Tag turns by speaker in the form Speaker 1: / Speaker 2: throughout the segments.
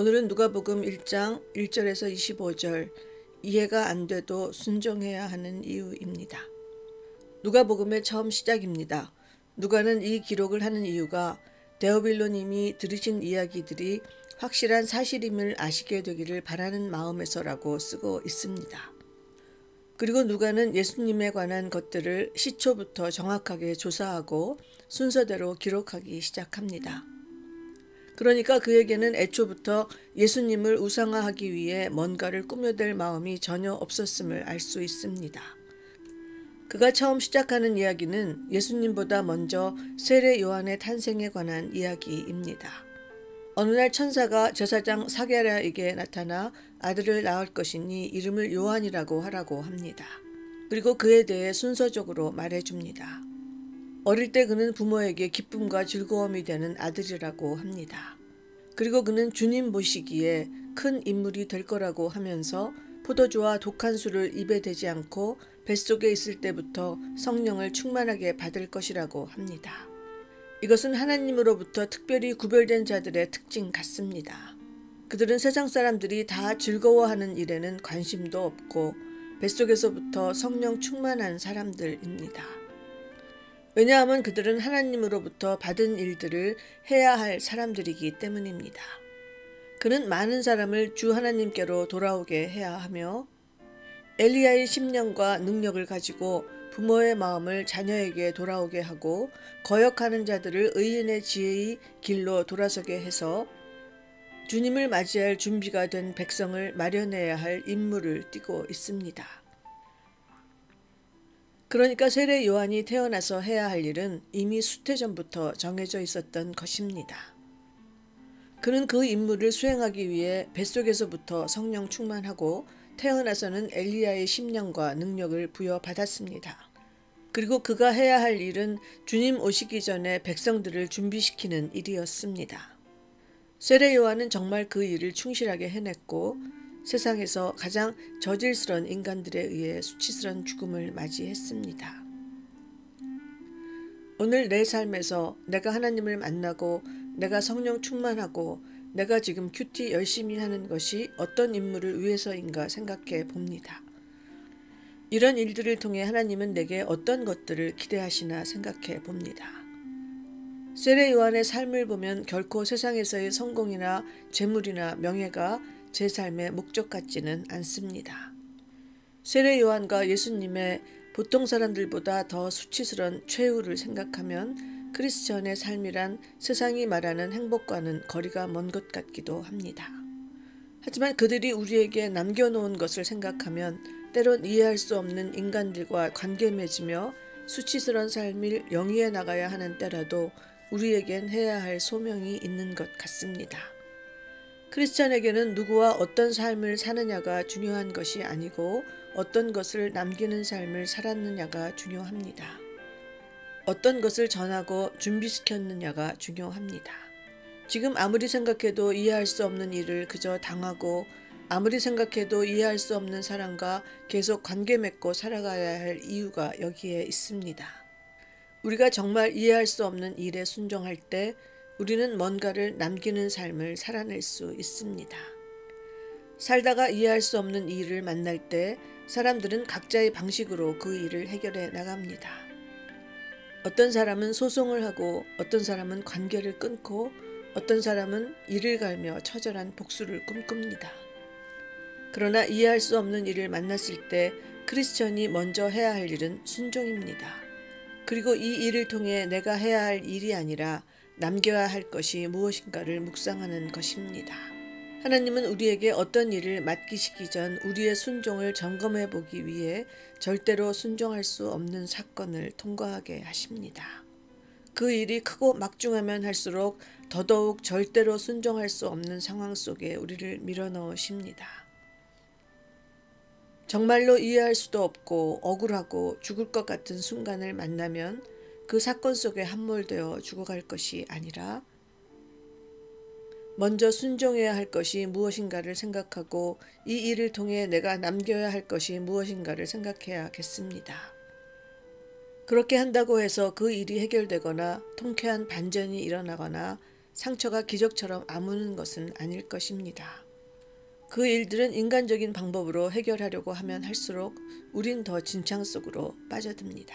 Speaker 1: 오늘은 누가복음 1장 1절에서 25절, 이해가 안 돼도 순종해야 하는 이유입니다. 누가복음의 처음 시작입니다. 누가는 이 기록을 하는 이유가 데오빌로님이 들으신 이야기들이 확실한 사실임을 아시게 되기를 바라는 마음에서라고 쓰고 있습니다. 그리고 누가는 예수님에 관한 것들을 시초부터 정확하게 조사하고 순서대로 기록하기 시작합니다. 그러니까 그에게는 애초부터 예수님을 우상화하기 위해 뭔가를 꾸며댈 마음이 전혀 없었음을 알 수 있습니다. 그가 처음 시작하는 이야기는 예수님보다 먼저 세례 요한의 탄생에 관한 이야기입니다. 어느 날 천사가 제사장 사게랴에게 나타나 아들을 낳을 것이니 이름을 요한이라고 하라고 합니다. 그리고 그에 대해 순서적으로 말해줍니다. 어릴 때 그는 부모에게 기쁨과 즐거움이 되는 아들이라고 합니다. 그리고 그는 주님 보시기에 큰 인물이 될 거라고 하면서 포도주와 독한 술을 입에 대지 않고 뱃속에 있을 때부터 성령을 충만하게 받을 것이라고 합니다. 이것은 하나님으로부터 특별히 구별된 자들의 특징 같습니다. 그들은 세상 사람들이 다 즐거워하는 일에는 관심도 없고 뱃속에서부터 성령 충만한 사람들입니다. 왜냐하면 그들은 하나님으로부터 받은 일들을 해야 할 사람들이기 때문입니다. 그는 많은 사람을 주 하나님께로 돌아오게 해야 하며 엘리야의 심령과 능력을 가지고 부모의 마음을 자녀에게 돌아오게 하고 거역하는 자들을 의인의 지혜의 길로 돌아서게 해서 주님을 맞이할 준비가 된 백성을 마련해야 할 임무를 띠고 있습니다. 그러니까 세례 요한이 태어나서 해야 할 일은 이미 수태전부터 정해져 있었던 것입니다. 그는 그 임무를 수행하기 위해 뱃속에서부터 성령 충만하고 태어나서는 엘리야의 심령과 능력을 부여받았습니다. 그리고 그가 해야 할 일은 주님 오시기 전에 백성들을 준비시키는 일이었습니다. 세례 요한은 정말 그 일을 충실하게 해냈고 세상에서 가장 저질스러운 인간들에 의해 수치스러운 죽음을 맞이했습니다. 오늘 내 삶에서 내가 하나님을 만나고 내가 성령 충만하고 내가 지금 큐티 열심히 하는 것이 어떤 임무를 위해서인가 생각해 봅니다. 이런 일들을 통해 하나님은 내게 어떤 것들을 기대하시나 생각해 봅니다. 세례 요한의 삶을 보면 결코 세상에서의 성공이나 재물이나 명예가 제 삶의 목적 같지는 않습니다. 세례 요한과 예수님의 보통 사람들보다 더 수치스러운 최후를 생각하면 크리스천의 삶이란 세상이 말하는 행복과는 거리가 먼 것 같기도 합니다. 하지만 그들이 우리에게 남겨놓은 것을 생각하면 때론 이해할 수 없는 인간들과 관계 맺으며 수치스러운 삶을 영위해 나가야 하는 때라도 우리에겐 해야 할 소명이 있는 것 같습니다. 크리스천에게는 누구와 어떤 삶을 사느냐가 중요한 것이 아니고 어떤 것을 남기는 삶을 살았느냐가 중요합니다. 어떤 것을 전하고 준비시켰느냐가 중요합니다. 지금 아무리 생각해도 이해할 수 없는 일을 그저 당하고 아무리 생각해도 이해할 수 없는 사람과 계속 관계 맺고 살아가야 할 이유가 여기에 있습니다. 우리가 정말 이해할 수 없는 일에 순종할 때 우리는 뭔가를 남기는 삶을 살아낼 수 있습니다. 살다가 이해할 수 없는 일을 만날 때 사람들은 각자의 방식으로 그 일을 해결해 나갑니다. 어떤 사람은 소송을 하고 어떤 사람은 관계를 끊고 어떤 사람은 이를 갈며 처절한 복수를 꿈꿉니다. 그러나 이해할 수 없는 일을 만났을 때 크리스천이 먼저 해야 할 일은 순종입니다. 그리고 이 일을 통해 내가 해야 할 일이 아니라 남겨야 할 것이 무엇인가를 묵상하는 것입니다. 하나님은 우리에게 어떤 일을 맡기시기 전 우리의 순종을 점검해 보기 위해 절대로 순종할 수 없는 사건을 통과하게 하십니다. 그 일이 크고 막중하면 할수록 더더욱 절대로 순종할 수 없는 상황 속에 우리를 밀어넣으십니다. 정말로 이해할 수도 없고 억울하고 죽을 것 같은 순간을 만나면 그 사건 속에 함몰되어 죽어갈 것이 아니라 먼저 순종해야 할 것이 무엇인가를 생각하고 이 일을 통해 내가 남겨야 할 것이 무엇인가를 생각해야겠습니다. 그렇게 한다고 해서 그 일이 해결되거나 통쾌한 반전이 일어나거나 상처가 기적처럼 아무는 것은 아닐 것입니다. 그 일들은 인간적인 방법으로 해결하려고 하면 할수록 우린 더 진창 속으로 빠져듭니다.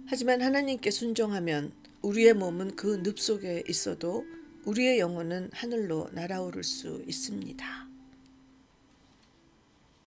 Speaker 1: 하지만 하나님께 순종하면 우리의 몸은 그 늪 속에 있어도 우리의 영혼은 하늘로 날아오를 수 있습니다.